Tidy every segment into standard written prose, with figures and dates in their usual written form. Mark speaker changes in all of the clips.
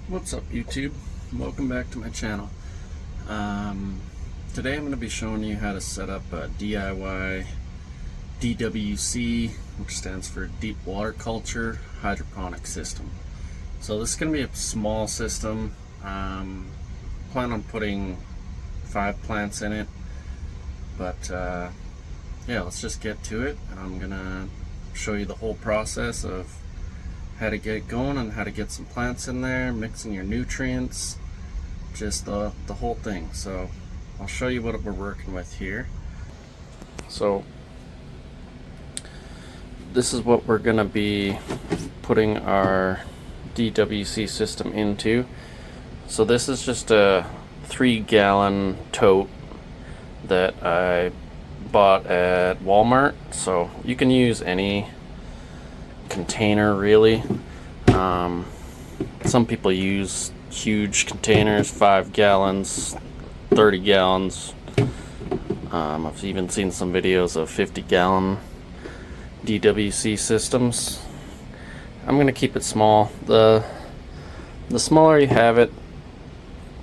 Speaker 1: What's up, YouTube? Welcome back to my channel. Today I'm going to be showing you how to set up a DIY DWC, which stands for Deep Water Culture Hydroponic System. So this is going to be a small system. Plan on putting 5 plants in it, but yeah, let's just get to it. I'm going to show you the whole process of how to get going and how to get some plants in there, mixing your nutrients, just the whole thing. So I'll show you what we're working with here. So this is what we're going to be putting our DWC system into. So this is just a 3-gallon tote that I bought at Walmart. So you can use any container really. Some people use huge containers, 5 gallons, 30 gallons. I've even seen some videos of 50-gallon DWC systems. I'm gonna keep it small. The smaller you have it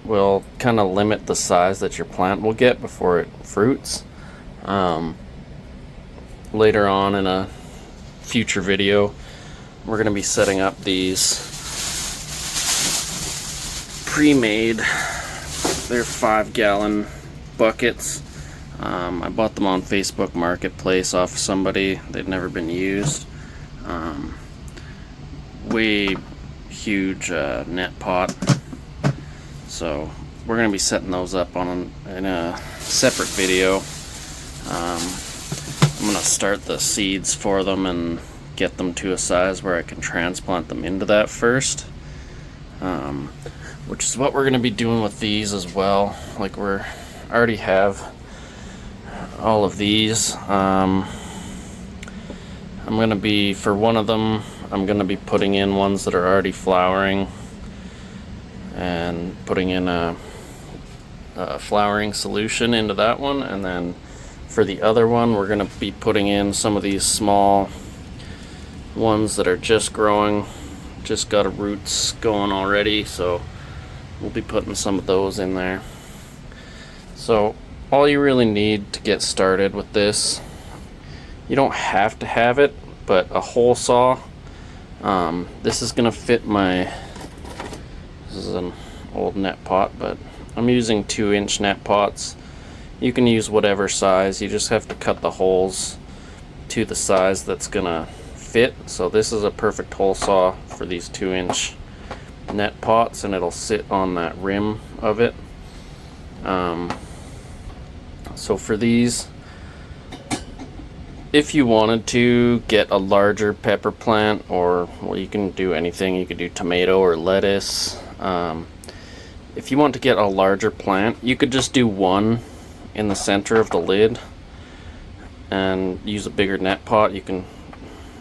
Speaker 1: will kind of limit the size that your plant will get before it fruits. Later on in a future video, we're going to be setting up these pre-made, they're 5-gallon buckets. I bought them on Facebook Marketplace off somebody. They'd never been used. Way huge net pot. So we're going to be setting those up in a separate video. I'm going to start the seeds for them and get them to a size where I can transplant them into that first, which is what we're going to be doing with these as well. Like I already have all of these. I'm going to be, for one of them, I'm going to be putting in ones that are already flowering and putting in a flowering solution into that one, and then for the other one we're going to be putting in some of these small ones that are just growing, just got roots going already, so we'll be putting some of those in there. So all you really need to get started with this, you don't have to have it, but a hole saw. This is going to fit this is an old net pot, but I'm using 2-inch net pots. You can use whatever size, you just have to cut the holes to the size that's gonna fit. So this is a perfect hole saw for these 2-inch net pots, and it'll sit on that rim of it. So for these, if you wanted to get a larger pepper plant, or well, you can do anything, you could do tomato or lettuce. If you want to get a larger plant, you could just do one in the center of the lid and use a bigger net pot. You can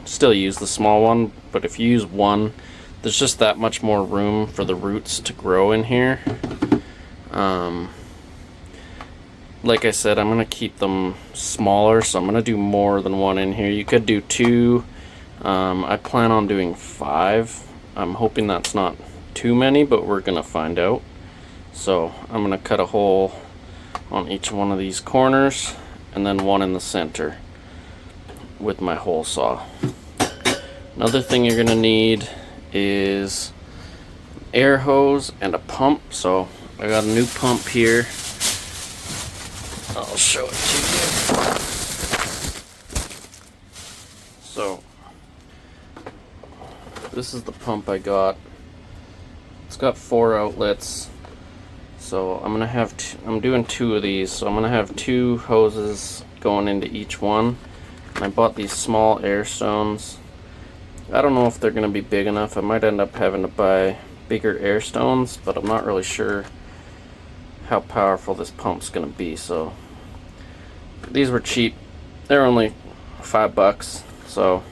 Speaker 1: still use the small one, but if you use one, there's just that much more room for the roots to grow in here. Like I said, I'm going to keep them smaller, so I'm going to do more than one in here. You could do 2. I plan on doing 5. I'm hoping that's not too many, but we're going to find out. So I'm going to cut a hole on each one of these corners and then one in the center with my hole saw. Another thing you're going to need is an air hose and a pump. So I got a new pump here. I'll show it to you. So this is the pump I got. It's got 4 outlets. So I'm doing 2 of these, so I'm gonna have 2 hoses going into each one. And I bought these small air stones. I don't know if they're gonna be big enough. I might end up having to buy bigger air stones, but I'm not really sure how powerful this pump's gonna be. So these were cheap. They're only $5. So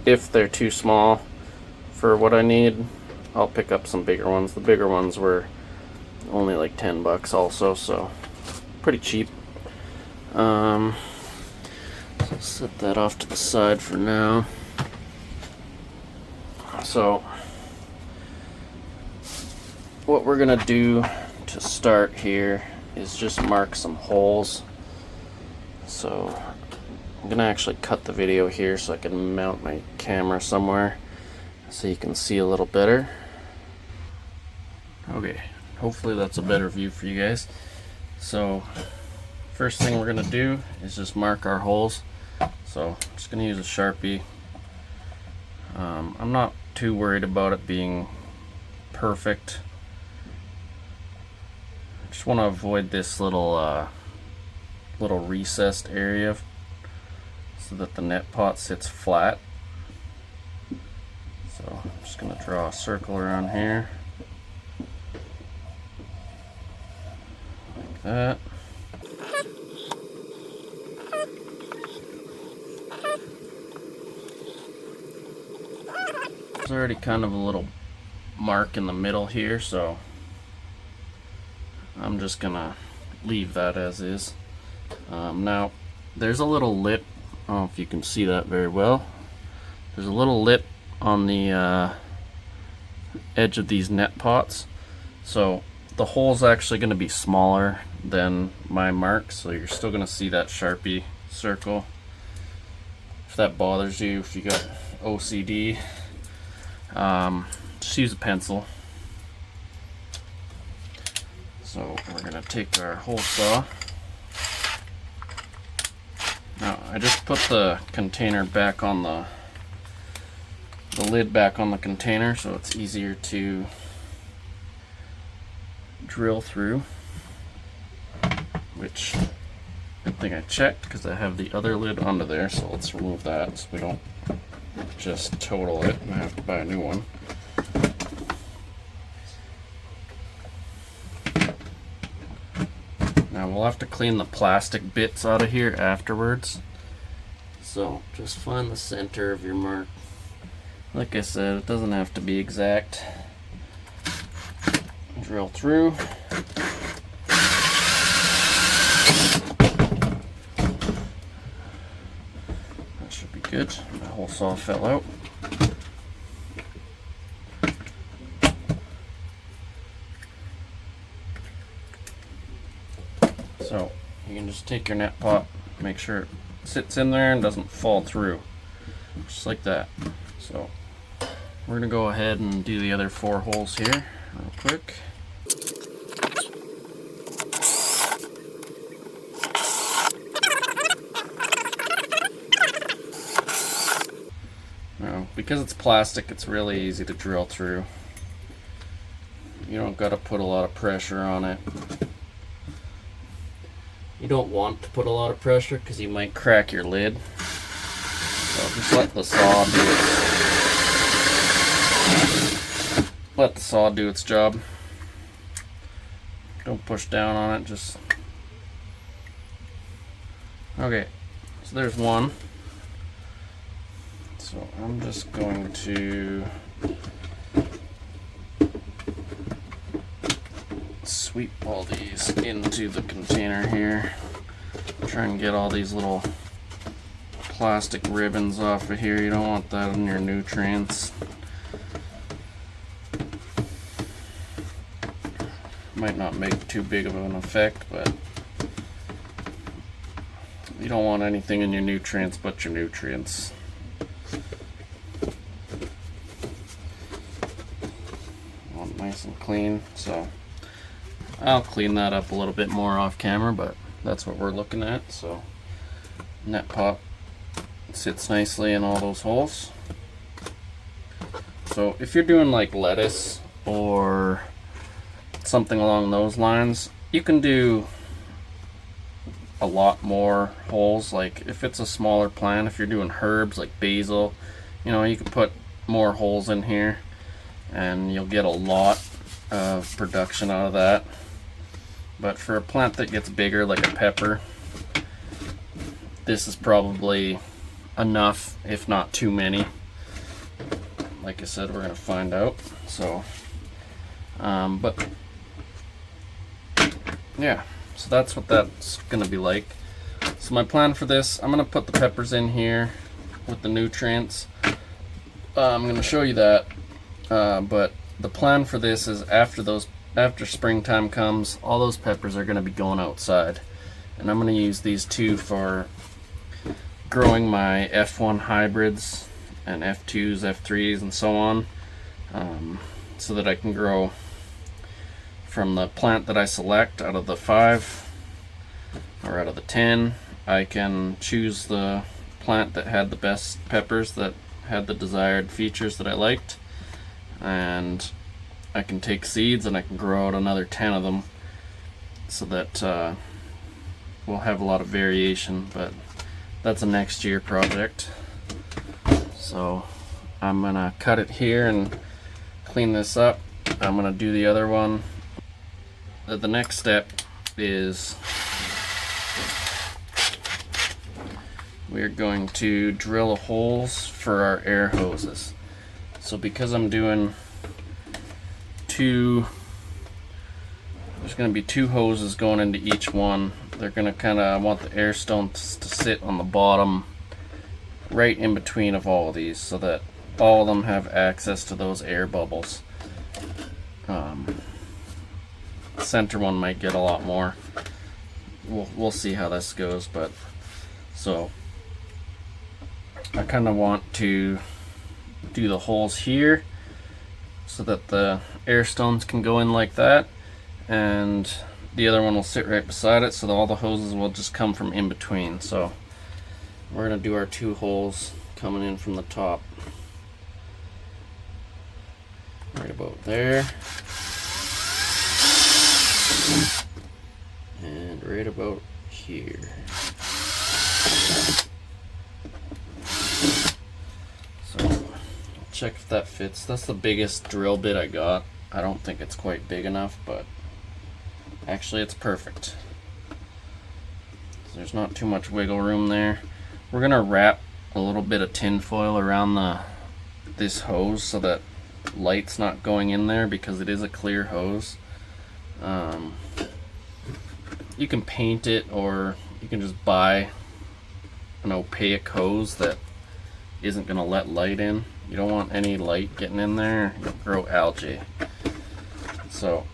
Speaker 1: if they're too small for what I need, I'll pick up some bigger ones. The bigger ones were only like $10 also, so pretty cheap. So set that off to the side for now. So what we're gonna do to start here is just mark some holes. So I'm gonna actually cut the video here so I can mount my camera somewhere so you can see a little better. Okay, hopefully that's a better view for you guys. So first thing we're gonna do is just mark our holes. So I'm just gonna use a Sharpie. I'm not too worried about it being perfect. I just want to avoid this little recessed area so that the net pot sits flat. So I'm just going to draw a circle around here like that. There's already kind of a little mark in the middle here, so I'm just gonna leave that as is. Now there's a little lip, I don't know if you can see that very well. There's a little lip on the edge of these net pots, so the hole's actually going to be smaller than my mark, so you're still going to see that Sharpie circle. If that bothers you, if you got OCD, just use a pencil. So we're going to take our hole saw. Now I just put the container back on the lid back on the container so it's easier to drill through, which good thing I checked because I have the other lid under there, so let's remove that so we don't just total it and have to buy a new one. Now we'll have to clean the plastic bits out of here afterwards, so just find the center of your mark. Like I said, it doesn't have to be exact. Drill through. That should be good. My hole saw fell out. So you can just take your net pot, make sure it sits in there and doesn't fall through. Just like that. So we're gonna go ahead and do the other 4 holes here real quick. Now, because it's plastic, it's really easy to drill through. You don't gotta put a lot of pressure on it. You don't want to put a lot of pressure because you might crack your lid. So just let the saw do it. Let the saw do its job. Don't push down on it, just... Okay, so there's one. So I'm just going to sweep all these into the container here. Try and get all these little plastic ribbons off of here. You don't want that in your nutrients. Might not make too big of an effect, but you don't want anything in your nutrients but your nutrients. Want it nice and clean, so I'll clean that up a little bit more off camera, but that's what we're looking at. So net pot sits nicely in all those holes. So if you're doing like lettuce or something along those lines, you can do a lot more holes. Like if it's a smaller plant, if you're doing herbs like basil, you know, you can put more holes in here and you'll get a lot of production out of that. But for a plant that gets bigger, like a pepper, this is probably enough, if not too many. Like I said, we're gonna find out. So but yeah, so that's what that's gonna be like. So my plan for this, I'm gonna put the peppers in here with the nutrients. I'm gonna show you that But the plan for this is after springtime comes, all those peppers are going to be going outside, and I'm going to use these two for growing my F1 hybrids and F2s, F3s, and so on, so that I can grow from the plant that I select out of the 5 or out of the 10. I can choose the plant that had the best peppers, that had the desired features that I liked, and I can take seeds and I can grow out another 10 of them, so that we'll have a lot of variation. But that's a next year project. So I'm gonna cut it here and clean this up. I'm gonna do the other one. The next step is we're going to drill holes for our air hoses. So because I'm doing there's going to be 2 hoses going into each one. They're going to kind of want the air stones to sit on the bottom, right in between of all of these, so that all of them have access to those air bubbles. The center one might get a lot more. We'll see how this goes, but so I kind of want to do the holes here so that the air stones can go in like that, and the other one will sit right beside it, so that all the hoses will just come from in between. So we're going to do our 2 holes coming in from the top, right about there, and right about here. So check if that fits. That's the biggest drill bit I got. I don't think it's quite big enough, but actually it's perfect. So there's not too much wiggle room there. We're gonna wrap a little bit of tin foil around this hose so that light's not going in there, because it is a clear hose. You can paint it, or you can just buy an opaque hose that isn't gonna let light in. You don't want any light getting in there, you'll grow algae. So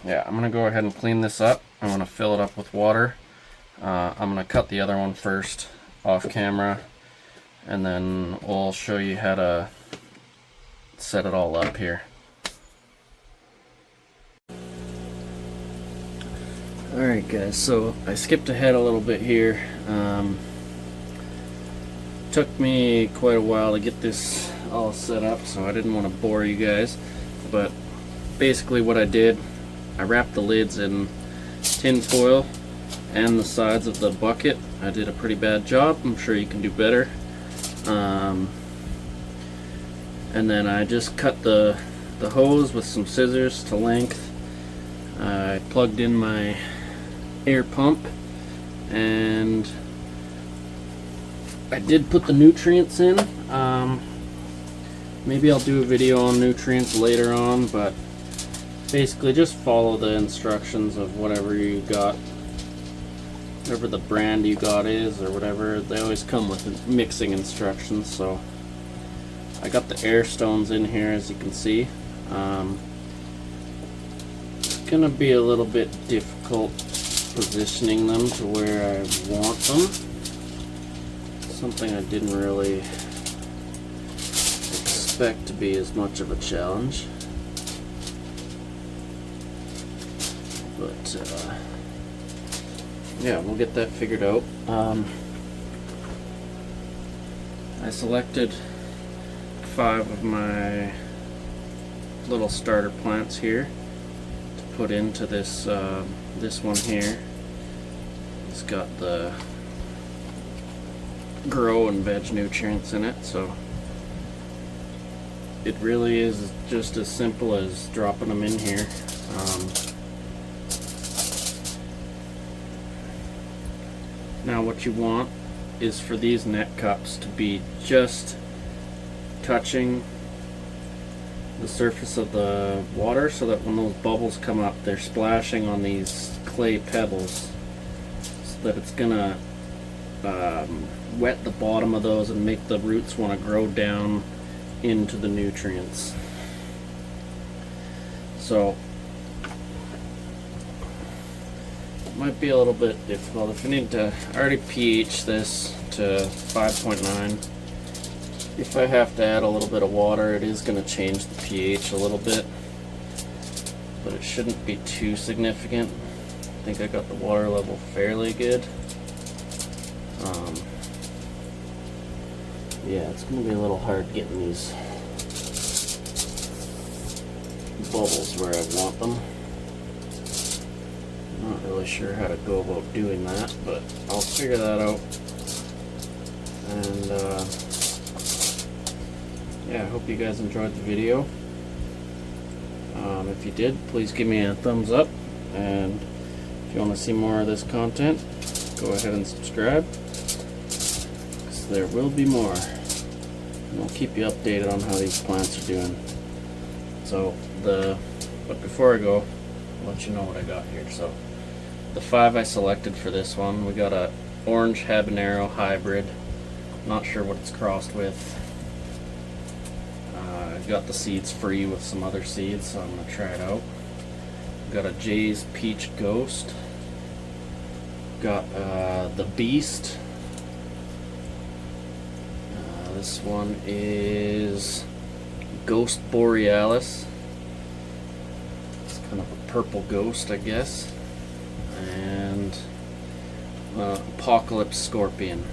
Speaker 1: yeah, I'm gonna go ahead and clean this up. I'm gonna fill it up with water. I'm gonna cut the other one first off camera, and then we'll show you how to set it all up here. Alright guys, so I skipped ahead a little bit here. Took me quite a while to get this all set up, so I didn't want to bore you guys, but basically what I did, I wrapped the lids in tin foil and the sides of the bucket. I did a pretty bad job. I'm sure you can do better. And then I just cut the hose with some scissors to length. I plugged in my air pump, and I did put the nutrients in. Maybe I'll do a video on nutrients later on, but basically just follow the instructions of whatever you got, whatever the brand you got is, or whatever. They always come with mixing instructions. So I got the air stones in here, as you can see. It's gonna be a little bit difficult positioning them to where I want them. Something I didn't really expect to be as much of a challenge, but yeah, we'll get that figured out. I selected 5 of my little starter plants here to put into this this one here. It's got the grow and veg nutrients in it, so it really is just as simple as dropping them in here. Now what you want is for these net cups to be just touching the surface of the water, so that when those bubbles come up, they're splashing on these clay pebbles, so that it's gonna wet the bottom of those and make the roots want to grow down into the nutrients. So it might be a little bit difficult. If you need to, I already pH this to 5.9. If I have to add a little bit of water, it is going to change the pH a little bit, but it shouldn't be too significant. I think I got the water level fairly good. Yeah, it's going to be a little hard getting these bubbles where I want them. I'm not really sure how to go about doing that, but I'll figure that out. And yeah, I hope you guys enjoyed the video. If you did, please give me a thumbs up, and if you want to see more of this content, go ahead and subscribe, because there will be more, and I'll keep you updated on how these plants are doing. So but before I go, I'll let you know what I got here. So the 5 I selected for this one, we got a orange habanero hybrid. Not sure what it's crossed with. I got the seeds free with some other seeds, so I'm gonna try it out. Got a Jay's Peach Ghost. Got the Beast. This one is Ghost Borealis. It's kind of a purple ghost, I guess. And Apocalypse Scorpion.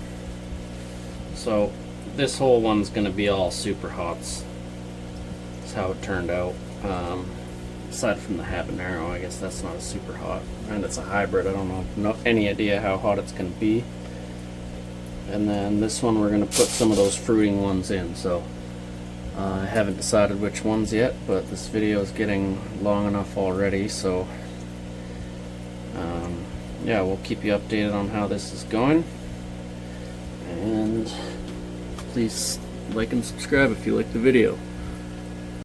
Speaker 1: So this whole one's going to be all super hots. That's how it turned out. Aside from the habanero, I guess that's not a super hot, and it's a hybrid. I don't know any idea how hot it's going to be. And then this one we're going to put some of those fruiting ones in. So I haven't decided which ones yet, but this video is getting long enough already. So yeah, we'll keep you updated on how this is going. And please like and subscribe if you like the video.